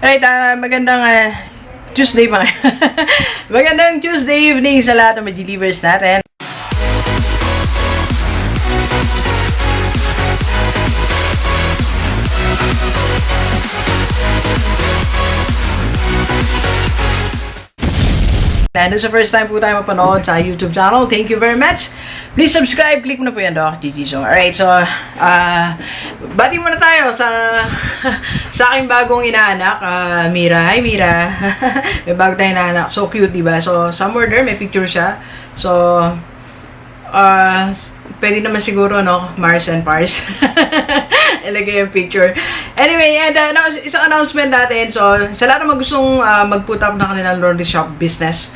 Alright, magandang Tuesday pa. Magandang Tuesday evening sa lahat ng mag-delivers natin. And sa first time po tayo mapanood sa YouTube channel, thank you very much. Please subscribe, click mo na po yan, Gigi. So, alright, so, bati muna tayo sa aking bagong inaanak, Mira. Hi, Mira. May bago tayong inaanak. So cute, diba? So, somewhere there, may picture siya. So, pwede naman siguro, no? Mars and Pars. Ilagay yung picture. Anyway, and isang announcement natin. So, sa lahat ng gustong mag-put up na kanilang laundry shop business,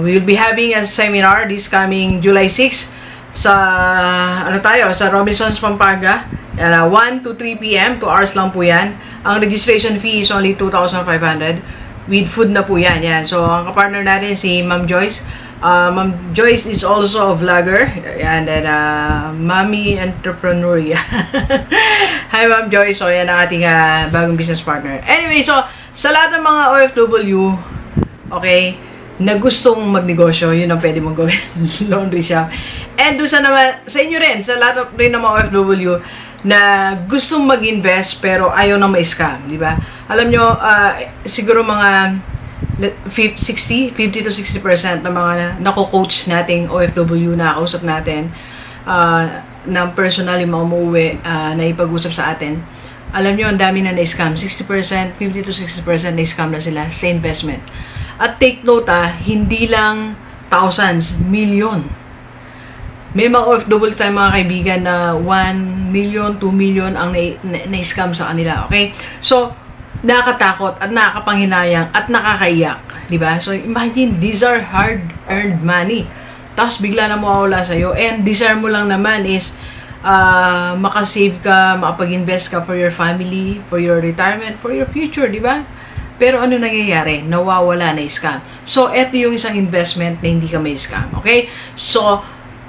we will be having a seminar this coming July 6 sa sa Robinsons, Pampanga. 1 to 3 p.m. 2 hours lang po yan. Ang registration fee is only 2,500 with food na po yan. So, ang kapartner natin si Ma'am Joyce. Ma'am Joyce is also a vlogger. And then, Mommy Entrepreneur. Hi, Ma'am Joyce. So, yan ang ating bagong business partner. Anyway, so, sa lahat ng mga OFW, okay, na gustong magnegosyo, yun ang pwede mong gawin. Laundry shop. And doon sa inyo rin, sa lahat rin ng mga OFW na gustong mag-invest pero ayaw na ma-scam, di ba? Alam nyo, siguro mga 50 to 60% ng mga nako-coach nating OFW na kausap natin na personally umuwi na ipag-usap sa atin, alam nyo, ang dami na na-scam. 50% to 60% na-scam na sila sa investment. At take note, hindi lang thousands, million. May mga OFW tayong mga kaibigan na 1 million, 2 million ang na-scam sa kanila, okay? So, nakakatakot at nakakapanghinayang at nakakaiyak, di ba? So, imagine, these are hard-earned money. Tapos, bigla na mawawala sa'yo. And desire mo lang naman is makasave ka, makapag-invest ka for your family, for your retirement, for your future, di ba? Pero ano nangyayari? Nawawala na scam. So, eto yung isang investment na hindi ka may scam. Okay? So,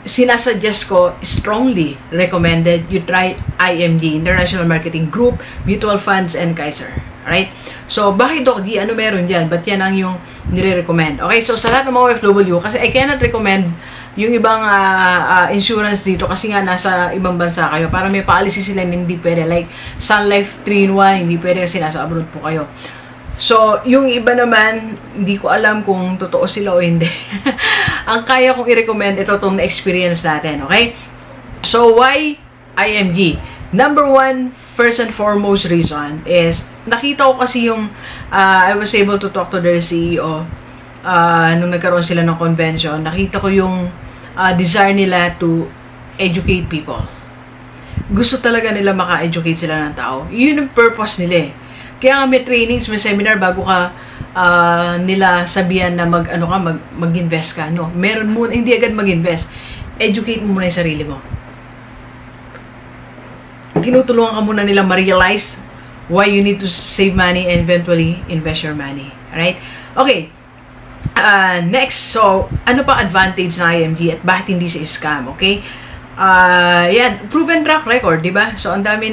sinasuggest ko, strongly recommended, you try IMG, International Marketing Group, Mutual Funds, and Kaiser. Alright? So, bakit, Doc G? Ano meron dyan? Ba't yan ang yung nire-recommend? Okay? So, sa lahat ng mga OFW, kasi I cannot recommend yung ibang insurance dito kasi nga nasa ibang bansa kayo. Para may policy sila hindi pwede. Like, Sun Life 3-in-1, hindi pwede kasi nasa abroad po kayo. So, yung iba naman, hindi ko alam kung totoo sila o hindi. Ang kaya kong i-recommend, ito itong na-experience natin, okay? So, why IMG? Number one, first and foremost reason is, nakita ko kasi yung, I was able to talk to their CEO, nung nagkaroon sila ng convention, nakita ko yung desire nila to educate people. Gusto talaga nila maka-educate sila ng tao. Yun ang purpose nila eh. Kaya nga may trainings, may seminar bago ka nila sabihan na mag-invest ka. No, meron muna, hindi agad mag-invest. Educate mo muna yung sarili mo. Tinutulungan ka muna nila ma-realize why you need to save money and eventually invest your money. Alright? Okay. Next, so, ano pa advantage ng IMG at bakit hindi siya scam? Okay? Yan, proven track record, di ba? So, ang dami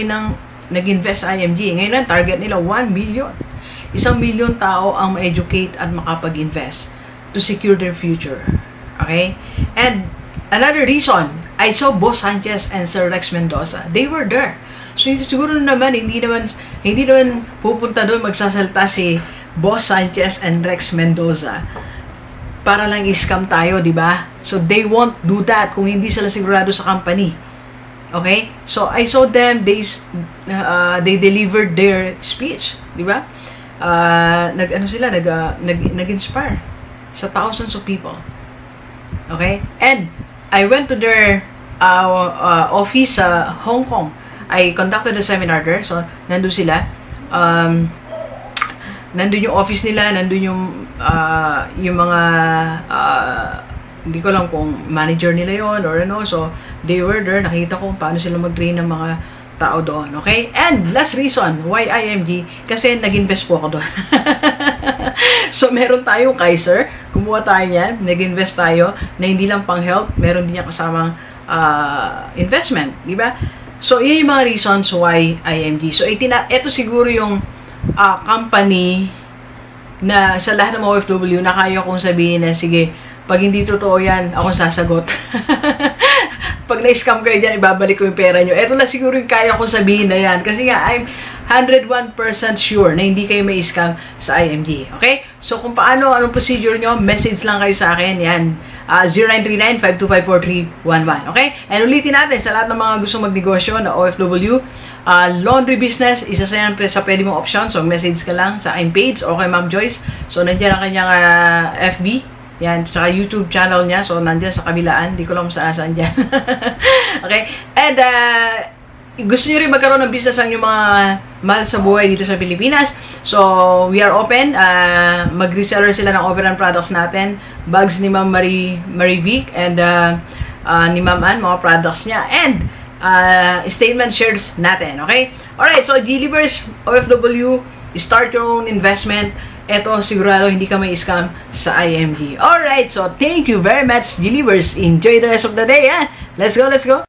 ng nag-invest sa IMG. Ngayon ang target nila, 1 million. 1 million tao ang ma-educate at makapag-invest to secure their future. Okay? And another reason, I saw Boss Sanchez and Sir Rex Mendoza. They were there. So, siguro naman, hindi naman pupunta doon magsasalta si Boss Sanchez and Rex Mendoza para lang i-scam tayo, di ba? So, they won't do that kung hindi sila sigurado sa company. Okay? So, I saw them, they delivered their speech. Di ba? Nag-inspire sa thousands of people. Okay? And, I went to their office sa Hong Kong. I conducted a seminar there. So, nandun sila. Nandun yung office nila, nandun yung mga hindi ko lang kung manager nila yon or ano. So, they were there. Nakita ko paano sila mag-train ng mga tao doon. Okay? And last reason, why IMG? Kasi nag-invest po ako doon. So, meron tayong Kaiser. Kumuha tayo niyan. Nag-invest tayo na hindi lang pang health. Meron din niya kasamang investment. Diba? So, yun yung mga reasons why IMG. So, ito siguro yung company na sa lahat ng mga OFW na kaya kong sabihin na, sige, pag hindi totoo yan, akong sasagot. Pag na-scam kayo dyan, ibabalik ko yung pera nyo. Ito lang siguro yung kaya kong sabihin na yan. Kasi nga, I'm 101% sure na hindi kayo may-scam sa IMG. Okay? So, kung paano, anong procedure nyo, message lang kayo sa akin. Yan. 0939-525-4311. Okay? And ulitin natin sa lahat ng mga gusto magnegosyo na OFW, laundry business, isa sa yan sa pwede mong option. So, message ka lang sa aking page o kay Ma'am Joyce. So, nandiyan ang kanyang FB. Yan, tsaka YouTube channel niya. So, nandiyan sa kabilaan. Hindi ko lang saan dyan. Okay? And, gusto nyo rin magkaroon ng business ang yung mga mahal sa buhay dito sa Pilipinas. So, we are open. Mag-reseller sila ng overrun products natin. Bags ni Ma'am Marie Vic and ni Ma'am Ann, mga products niya. And, statement shares natin. Okay? Alright, so, Delivers OFW, start your own investment. Eto, sigurado hindi ka may scam sa IMG. Alright, so thank you very much, Delivers. Enjoy the rest of the day, ha? Let's go, let's go!